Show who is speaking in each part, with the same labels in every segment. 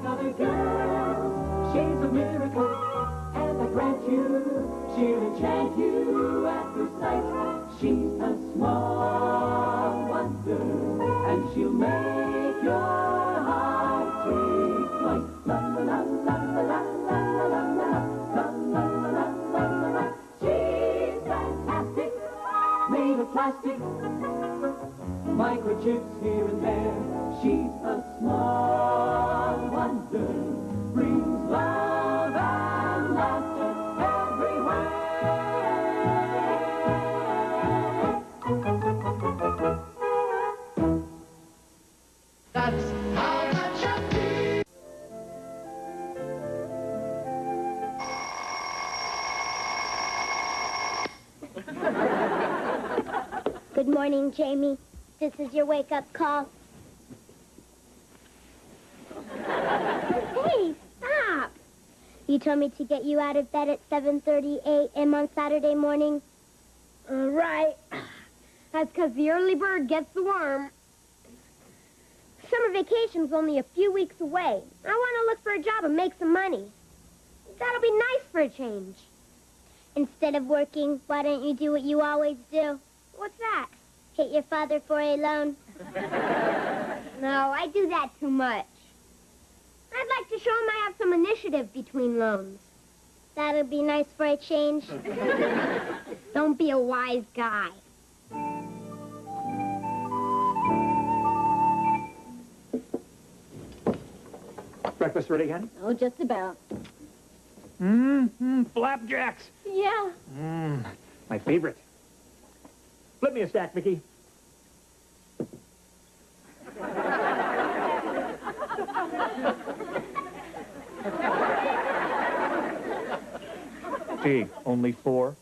Speaker 1: like other girls. She's a miracle, and I grant you, she'll enchant you at first sight. She's a small wonder, and she'll make your heart take flight. La la la la la la la la la la la la la la. She's fantastic, made of plastic, microchips here and there. She's a small wonder, brings love and laughter everywhere. That's how much I feel.
Speaker 2: Good morning, Jamie. This is your wake-up call. Hey, stop! You told me to get you out of bed at 7:30 a.m. on Saturday morning.
Speaker 3: Right. That's because the early bird gets the worm. Summer vacation's only a few weeks away. I want to look for a job and make some money. That'll be nice for a change.
Speaker 2: Instead of working, why don't you do what you always do?
Speaker 3: What's that?
Speaker 2: Hit your father for a loan.
Speaker 3: No, I do that too much. I'd like to show him I have some initiative between loans.
Speaker 2: That'll be nice for a change.
Speaker 3: Don't be a wise guy.
Speaker 4: Breakfast ready, hon?
Speaker 3: Oh, just about.
Speaker 4: Flapjacks.
Speaker 3: Yeah.
Speaker 4: My favorite. Flip me a stack, Vicki. Gee, only 4?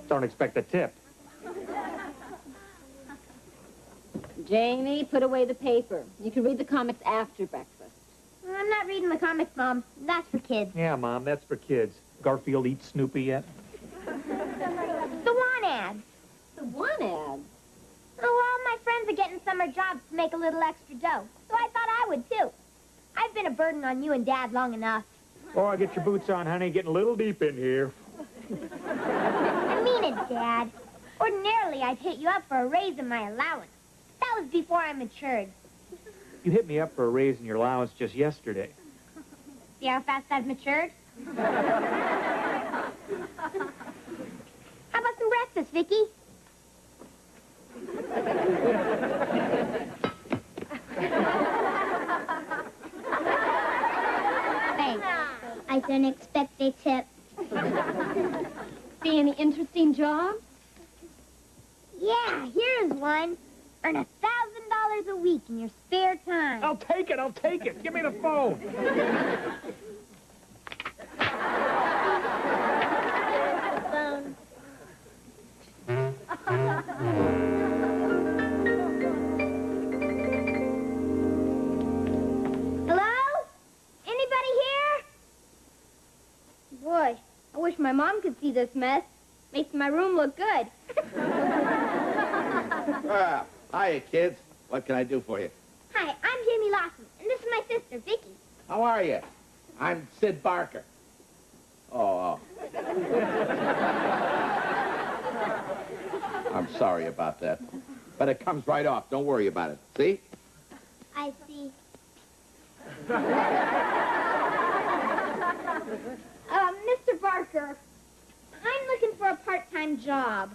Speaker 4: Don't expect a tip.
Speaker 5: Jamie, put away the paper. You can read the comics after breakfast.
Speaker 3: I'm not reading the comics, Mom. That's for kids.
Speaker 4: Yeah, Mom, that's for kids. Garfield eats Snoopy yet?
Speaker 3: The want ads.
Speaker 5: The one ad.
Speaker 3: Oh, all my friends are getting summer jobs to make a little extra dough, so I thought I would, too. I've been a burden on you and Dad long enough.
Speaker 4: Oh, get your boots on, honey. Getting a little deep in here.
Speaker 3: I mean it, Dad. Ordinarily, I'd hit you up for a raise in my allowance. That was before I matured.
Speaker 4: You hit me up for a raise in your allowance just yesterday.
Speaker 3: See how fast I've matured? How about some breakfast, Vicki? Thanks.
Speaker 2: I don't expect a tip.
Speaker 5: See any interesting jobs?
Speaker 3: Yeah, here's one. Earn $1,000 a week in your spare time.
Speaker 4: I'll take it. I'll take it. Give me the phone.
Speaker 2: Phone.
Speaker 3: Hello? Anybody here? Boy, I wish my mom could see this mess. Makes my room look good.
Speaker 6: Hiya, kids. What can I do for you?
Speaker 3: Hi, I'm Jamie Lawson, and this is my sister, Vicki.
Speaker 6: How are you? I'm Sid Barker. Oh. I'm sorry about that. But it comes right off. Don't worry about it. See?
Speaker 2: I see.
Speaker 3: Mr. Barker, I'm looking for a part-time job.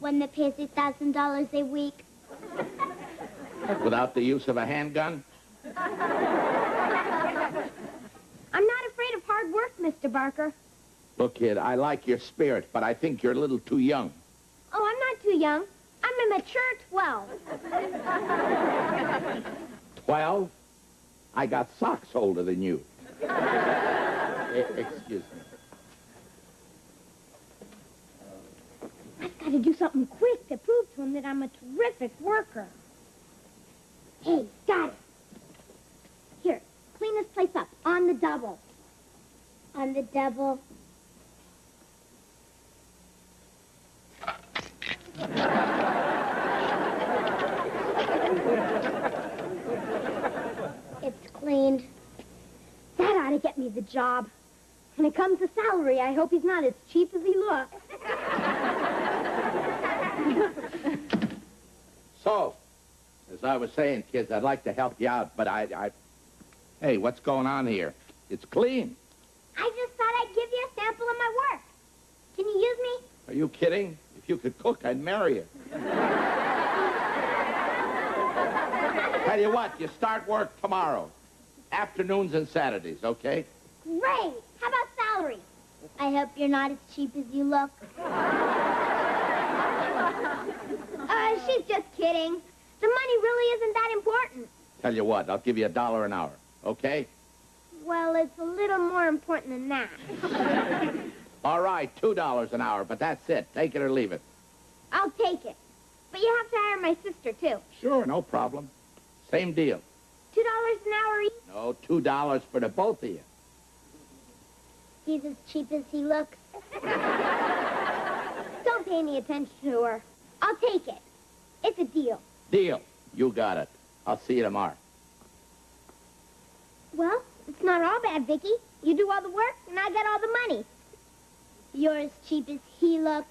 Speaker 2: One that pays $1,000 a week.
Speaker 6: Without the use of a handgun?
Speaker 3: I'm not afraid of hard work, Mr. Barker.
Speaker 6: Look, kid, I like your spirit, but I think you're a little too young.
Speaker 3: Oh, I'm not too young. I'm a mature 12.
Speaker 6: 12? I got socks older than you. Excuse me.
Speaker 3: I've got to do something quick to prove to him that I'm a terrific worker. Hey, got it. Here, clean this place up on the double.
Speaker 2: On the double.
Speaker 3: It's cleaned. That ought to get me the job. When it comes to salary, I hope he's not as cheap as he looks.
Speaker 6: So, as I was saying, kids, I'd like to help you out, but Hey, what's going on here? It's clean.
Speaker 2: I just thought I'd give you a sample of my work. Can you use me?
Speaker 6: Are you kidding? If you could cook, I'd marry you. Tell you what, you start work tomorrow. Afternoons and Saturdays, okay?
Speaker 2: Great. How about salary? I hope you're not as cheap as you look.
Speaker 3: She's just kidding. The money really isn't that important.
Speaker 6: Tell you what, I'll give you $1 an hour, okay?
Speaker 3: Well, it's a little more important than that.
Speaker 6: All right, $2 an hour, but that's it. Take it or leave it.
Speaker 3: I'll take it. But you have to hire my sister, too.
Speaker 6: Sure, no problem. Same deal.
Speaker 3: $2 an hour each?
Speaker 6: No, $2 for the both of you.
Speaker 2: He's as cheap as he looks.
Speaker 3: Don't pay any attention to her. I'll take it. It's a deal.
Speaker 6: Deal. You got it. I'll see you tomorrow.
Speaker 3: Well, it's not all bad, Vicki. You do all the work, and I get all the money.
Speaker 2: You're as cheap as he looks.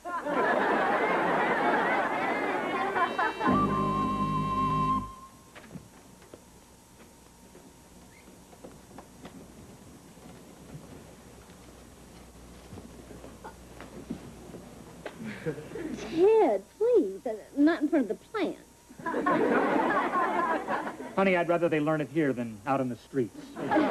Speaker 5: Ted, please. Not in front of the plants.
Speaker 4: Honey, I'd rather they learn it here than out in the streets.
Speaker 5: Honey,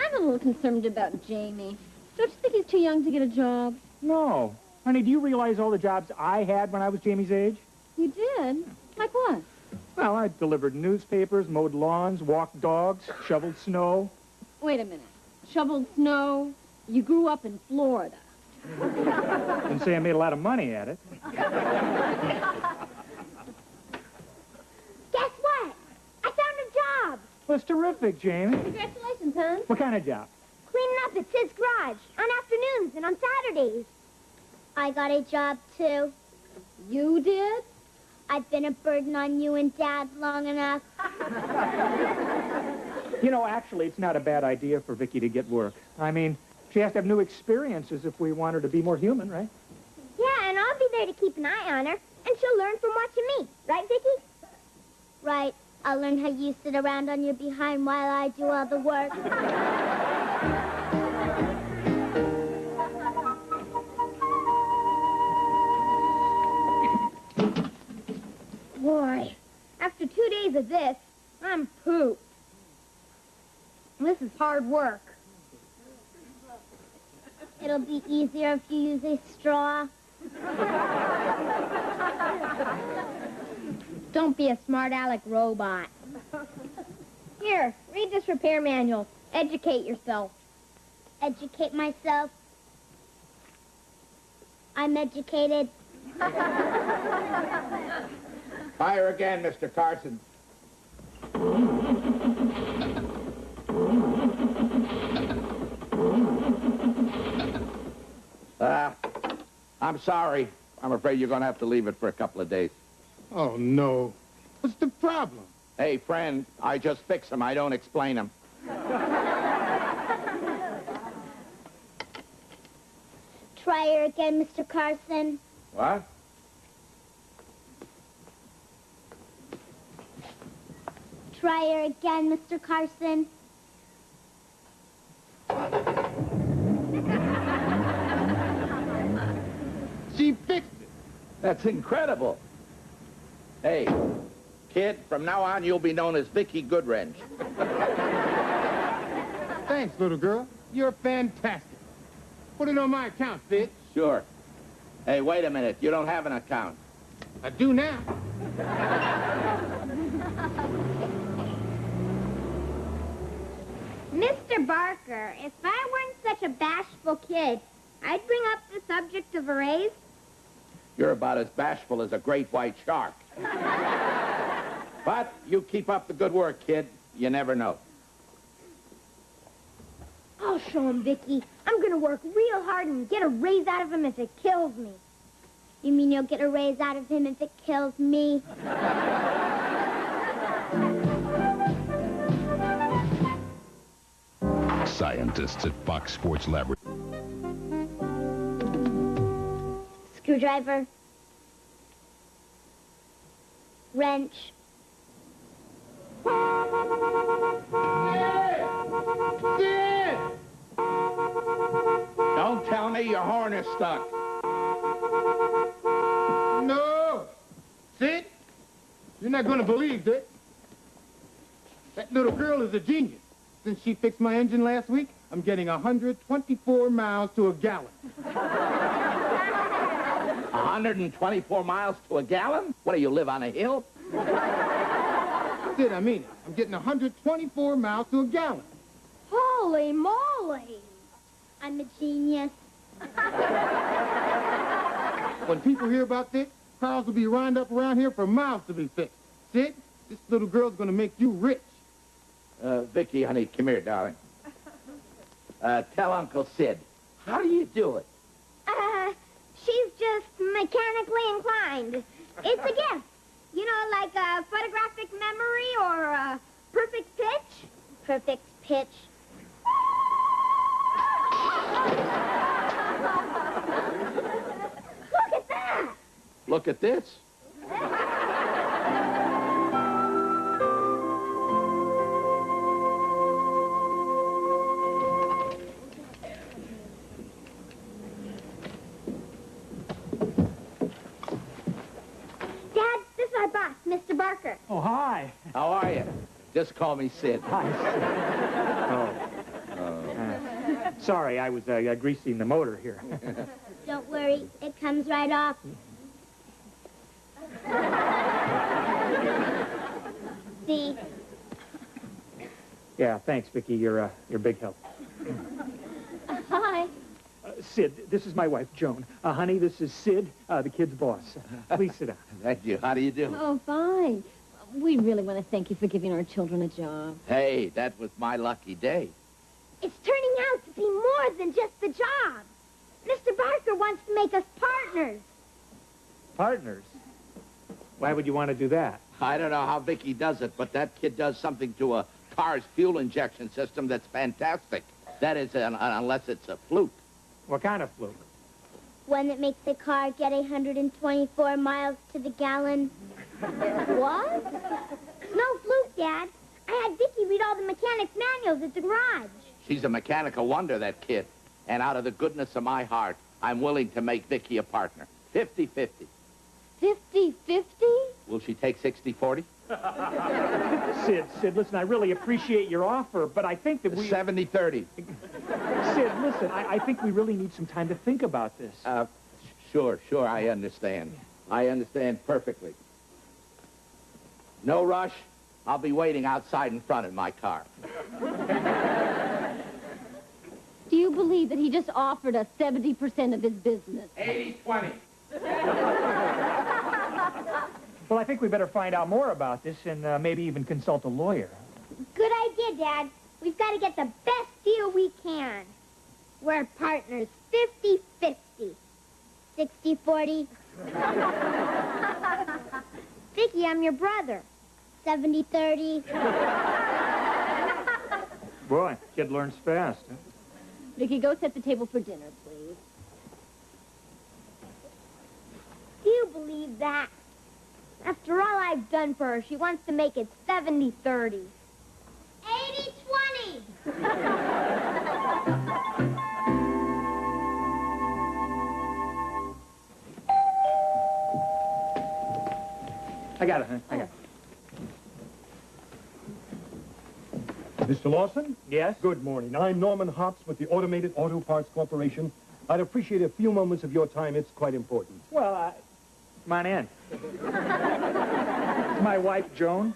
Speaker 5: I'm a little concerned about Jamie. Don't you think he's too young to get a job?
Speaker 4: No. Honey, do you realize all the jobs I had when I was Jamie's age?
Speaker 5: You did? Like what?
Speaker 4: Well, I delivered newspapers, mowed lawns, walked dogs, shoveled snow.
Speaker 5: Wait a minute. Shoveled snow. You grew up in Florida.
Speaker 4: Didn't say I made a lot of money at it.
Speaker 3: Guess what? I found a job.
Speaker 4: Well, it's terrific, Jamie.
Speaker 5: Congratulations, hon.
Speaker 4: What kind of job?
Speaker 3: Cleaning up at Sid's garage on afternoons and on Saturdays.
Speaker 2: I got a job, too.
Speaker 5: You did?
Speaker 2: I've been a burden on you and Dad long enough.
Speaker 4: You know, actually, it's not a bad idea for Vicki to get work. I mean, she has to have new experiences if we want her to be more human, right?
Speaker 3: Yeah, and I'll be there to keep an eye on her, and she'll learn from watching me. Right, Vicki?
Speaker 2: Right. I'll learn how you sit around on your behind while I do all the work.
Speaker 3: Boy, after 2 days of this, I'm pooped. This is hard work.
Speaker 2: It'll be easier if you use a straw.
Speaker 3: Don't be a smart aleck robot. Here, read this repair manual. Educate yourself.
Speaker 2: Educate myself. I'm educated.
Speaker 6: Fire again, Mr. Carson. I'm sorry. I'm afraid you're going to have to leave it for a couple of days.
Speaker 7: Oh, no. What's the problem?
Speaker 6: Hey, friend, I just fix them. I don't explain them.
Speaker 2: Try her again, Mr. Carson.
Speaker 6: What?
Speaker 2: Try her again, Mr. Carson.
Speaker 7: She fixed it.
Speaker 6: That's incredible. Hey, kid, from now on, you'll be known as Vicki Goodwrench.
Speaker 7: Thanks, little girl. You're fantastic. Put it on my account, Fitz.
Speaker 6: Sure. Hey, wait a minute. You don't have an account.
Speaker 7: I do now.
Speaker 3: Mr. Barker, if I weren't such a bashful kid, I'd bring up the subject of a raise.
Speaker 6: You're about as bashful as a great white shark. But you keep up the good work, kid. You never know.
Speaker 3: I'll show him, Vicki. I'm going to work real hard and get a raise out of him if it kills me.
Speaker 2: You mean you'll get a raise out of him if it kills me?
Speaker 8: Scientists at Fox Sports Laboratory.
Speaker 2: Screwdriver. Wrench.
Speaker 7: Sid!
Speaker 6: Don't tell me your horn is stuck.
Speaker 7: No! Sid, you're not going to believe this. That little girl is a genius. Since she fixed my engine last week, I'm getting 124 miles to a gallon.
Speaker 6: 124 miles to a gallon? What, do you live on a hill?
Speaker 7: Sid, I mean it. I'm getting 124 miles to a gallon.
Speaker 3: Holy moly!
Speaker 2: I'm a genius.
Speaker 7: When people hear about this, cars will be lined up around here for miles to be fixed. Sid, this little girl's going to make you rich.
Speaker 6: Vicki, honey, come here, darling. Tell Uncle Sid, how do you do it?
Speaker 3: She's just mechanically inclined. It's a gift. You know, like a photographic memory or a perfect pitch.
Speaker 2: Perfect pitch.
Speaker 3: Look at that!
Speaker 6: Look at this.
Speaker 3: Dad, this is our boss, Mr. Barker.
Speaker 4: Oh, hi.
Speaker 6: How are you? Just call me Sid.
Speaker 4: Hi, Sid. Sorry, I was greasing the motor here.
Speaker 2: Don't worry, it comes right off. See?
Speaker 4: Yeah, thanks, Vicki. You're a big help.
Speaker 5: Hi.
Speaker 4: Sid, this is my wife, Joan. Honey, this is Sid, the kid's boss. Please sit down.
Speaker 6: Thank you. How do you do?
Speaker 5: Oh, fine. We really want to thank you for giving our children a job.
Speaker 6: Hey, that was my lucky day.
Speaker 3: It's turning out to be more than just the job. Mr. Barker wants to make us partners.
Speaker 4: Partners? Why would you want to do that?
Speaker 6: I don't know how Vicki does it, but that kid does something to a car's fuel injection system that's fantastic. That is, unless it's a fluke.
Speaker 4: What kind of fluke?
Speaker 2: One that makes the car get 124 miles to the gallon.
Speaker 3: What?
Speaker 2: No fluke, Dad. I had Vicki read all the mechanics' manuals at the garage.
Speaker 6: She's a mechanical wonder, that kid. And out of the goodness of my heart, I'm willing to make Vicki a partner. 50-50.
Speaker 5: 50-50?
Speaker 6: Will she take 60-40?
Speaker 4: Sid, listen, I really appreciate your offer, but I think that we...
Speaker 6: 70-30.
Speaker 4: Sid, listen, I think we really need some time to think about this.
Speaker 6: Sure, I understand. I understand perfectly. No rush. I'll be waiting outside in front in my car.
Speaker 5: Do you believe that he just offered us 70% of his business?
Speaker 6: 80-20.
Speaker 4: Well, I think we better find out more about this and maybe even consult a lawyer.
Speaker 2: Good idea, Dad. We've got to get the best deal we can. We're partners 50-50. 60-40. Vicki, I'm your brother. 70-30.
Speaker 4: Boy, kid learns fast. Huh?
Speaker 5: Vicki, go set the table for dinner, please.
Speaker 3: Do you believe that? After all I've done for her, she wants to make it 70-30.
Speaker 2: 80-20.
Speaker 4: I got it, huh? I got it.
Speaker 9: Mr. Lawson?
Speaker 4: Yes?
Speaker 9: Good morning. I'm Norman Hops with the Automated Auto Parts Corporation. I'd appreciate a few moments of your time. It's quite important.
Speaker 4: Well, come on in. My wife, Joan.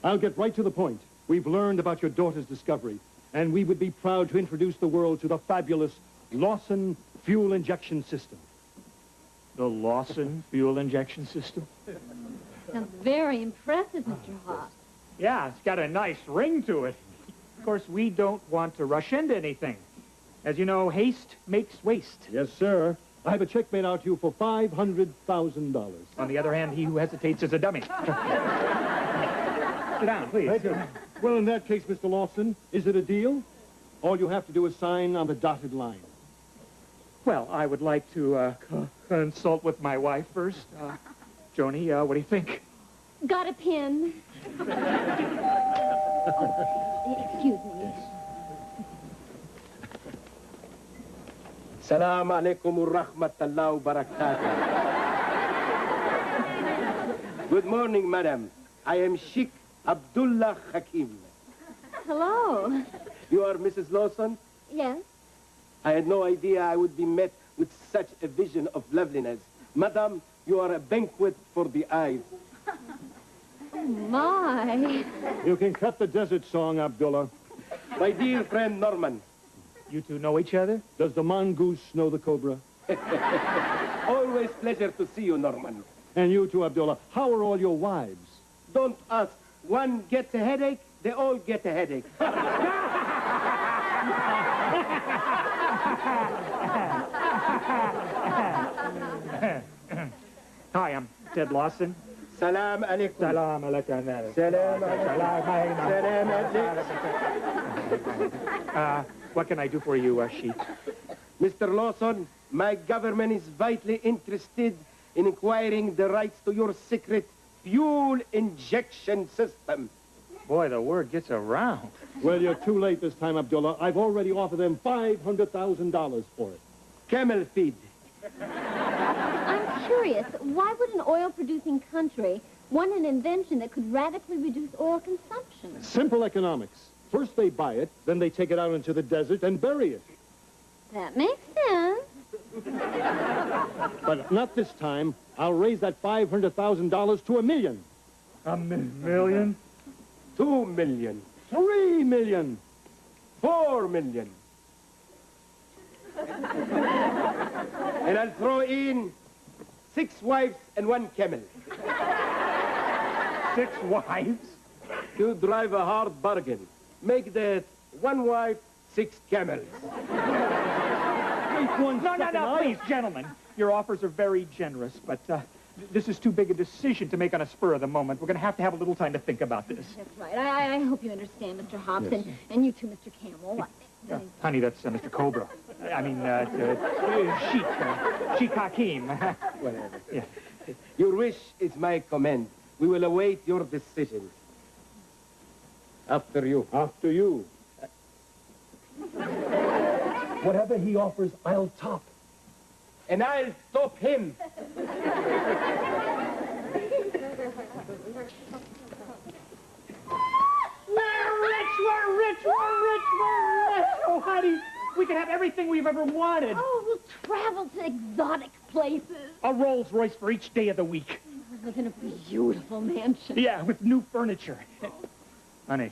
Speaker 9: I'll get right to the point. We've learned about your daughter's discovery, and we would be proud to introduce the world to the fabulous Lawson Fuel Injection System.
Speaker 4: The Lawson Fuel Injection System?
Speaker 5: Sounds very impressive, Mr. Hopp.
Speaker 4: Yeah, it's got a nice ring to it. Of course, we don't want to rush into anything. As you know, haste makes waste.
Speaker 9: Yes, sir. I have a check made out to you for $500,000.
Speaker 4: On the other hand, he who hesitates is a dummy. Sit down, please.
Speaker 9: Thank you. Well, in that case, Mr. Lawson, is it a deal? All you have to do is sign on the dotted line.
Speaker 4: Well, I would like to consult with my wife first. Joni, what do you think?
Speaker 5: Got a pin? Excuse me.
Speaker 10: Salam alaikum wa rahmatullahi wa barakatuh. Good morning, madam. I am Sheikh Abdullah Hakim.
Speaker 5: Hello.
Speaker 10: You are Mrs. Lawson?
Speaker 5: Yes?
Speaker 10: I had no idea I would be met with such a vision of loveliness. Madam, you are a banquet for the eyes.
Speaker 5: Oh, my.
Speaker 9: You can cut the desert song, Abdullah.
Speaker 10: My dear friend Norman.
Speaker 4: You two know each other?
Speaker 9: Does the mongoose know the cobra?
Speaker 10: Always pleasure to see you, Norman.
Speaker 9: And you too, Abdullah. How are all your wives?
Speaker 10: Don't ask. One gets a headache, they all get a headache.
Speaker 4: Hi, I'm Ted Lawson.
Speaker 10: Salam alaikum.
Speaker 4: Salam alaikum.
Speaker 10: Salam alaikum.
Speaker 4: What can I do for you, Sheik?
Speaker 10: Mr. Lawson, my government is vitally interested in acquiring the rights to your secret fuel injection system.
Speaker 4: Boy, the word gets around.
Speaker 9: Well, you're too late this time, Abdullah. I've already offered them $500,000 for it.
Speaker 10: Camel feed.
Speaker 5: I'm curious, why would an oil-producing country want an invention that could radically reduce oil consumption?
Speaker 9: Simple economics. First they buy it, then they take it out into the desert and bury it.
Speaker 5: That makes sense.
Speaker 9: But not this time. I'll raise that $500,000 to $1 million.
Speaker 4: $1 million?
Speaker 10: 2 million.
Speaker 9: 3 million.
Speaker 10: 4 million. And I'll throw in 6 wives and 1 camel.
Speaker 4: 6 wives?
Speaker 10: To drive a hard bargain. Make that 1 wife, 6 camels.
Speaker 4: No, please, gentlemen. Your offers are very generous, but this is too big a decision to make on a spur of the moment. We're going to have a little time to think about this.
Speaker 5: That's right. I hope you understand, Mr. Hobbs, yes. and you too, Mr. Camel.
Speaker 4: Honey, that's Mr. Cobra. I mean, Sheik Hakim.
Speaker 10: Whatever.
Speaker 4: Yeah.
Speaker 10: Your wish is my command. We will await your decision. After you.
Speaker 9: After you. Whatever he offers, I'll top.
Speaker 10: And I'll top him.
Speaker 4: We're rich! Oh, honey, we can have everything we've ever wanted.
Speaker 5: Oh, we'll travel to exotic places.
Speaker 4: A Rolls Royce for each day of the week.
Speaker 5: Live in a beautiful mansion.
Speaker 4: Yeah, with new furniture. Honey,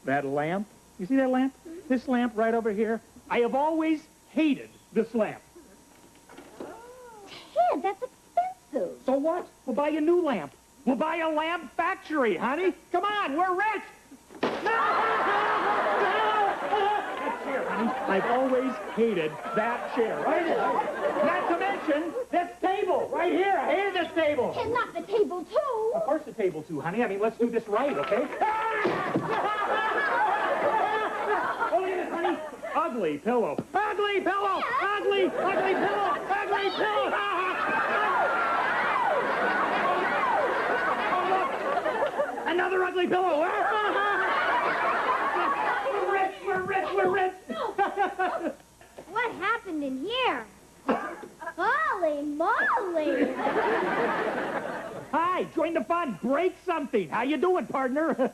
Speaker 4: that lamp, you see that lamp? This lamp right over here? I have always hated this lamp.
Speaker 5: Ted, that's expensive.
Speaker 4: So what? We'll buy a new lamp. We'll buy a lamp factory, honey. Come on, we're rich. That chair, honey. I've always hated that chair. Right here. Not to mention this table right here. I hated this table.
Speaker 5: And not the table, too.
Speaker 4: Of course the table, too, honey. I mean, let's do this right, okay? Oh, look at this, honey. Ugly pillow. Ugly pillow. Ugly pillow. Ugly pillow. Oh, look. Another ugly pillow. We're rich.
Speaker 2: What happened in here? Holy moly!
Speaker 4: Hi, join the fun. Break something. How you doing, partner?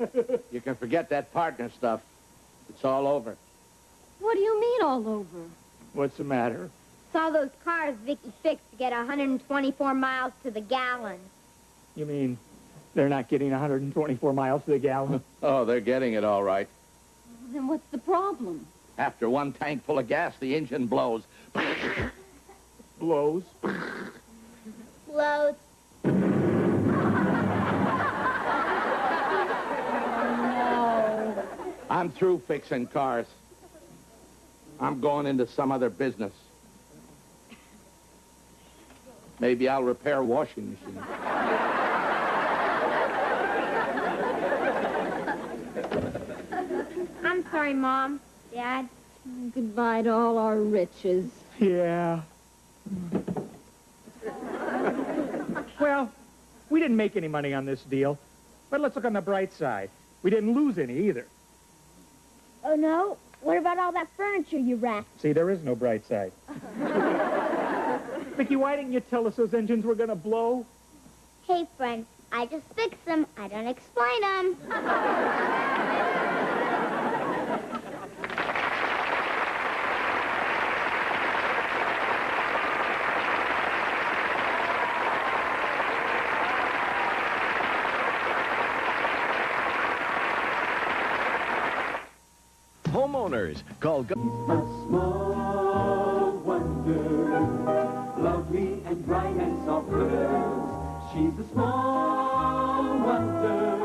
Speaker 6: You can forget that partner stuff. It's all over.
Speaker 5: What do you mean all over?
Speaker 4: What's the matter?
Speaker 2: Saw those cars Vicki fixed to get 124 miles to the gallon.
Speaker 4: You mean they're not getting 124 miles to the gallon?
Speaker 6: Oh, they're getting it all right.
Speaker 5: Then what's the problem?
Speaker 6: After 1 tank full of gas, the engine blows.
Speaker 4: Blows?
Speaker 2: Blows.
Speaker 5: No.
Speaker 6: I'm through fixing cars. I'm going into some other business. Maybe I'll repair a washing machine.
Speaker 2: I'm sorry, Mom. Dad.
Speaker 5: Goodbye to all our riches.
Speaker 4: Yeah. Well, we didn't make any money on this deal. But let's look on the bright side. We didn't lose any either.
Speaker 3: Oh, no? What about all that furniture you wrecked?
Speaker 4: See, there is no bright side. Vicki, why didn't you tell us those engines were going to blow?
Speaker 2: Hey, friend, I just fix them. I don't explain them.
Speaker 11: Homeowners, call
Speaker 1: A small wonder, lovely and bright and soft curves. She's a small wonder,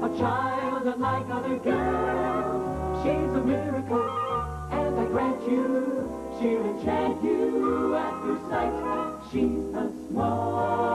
Speaker 1: a child unlike other girls. She's a miracle, and I grant you, she'll enchant you at first sight. She's a small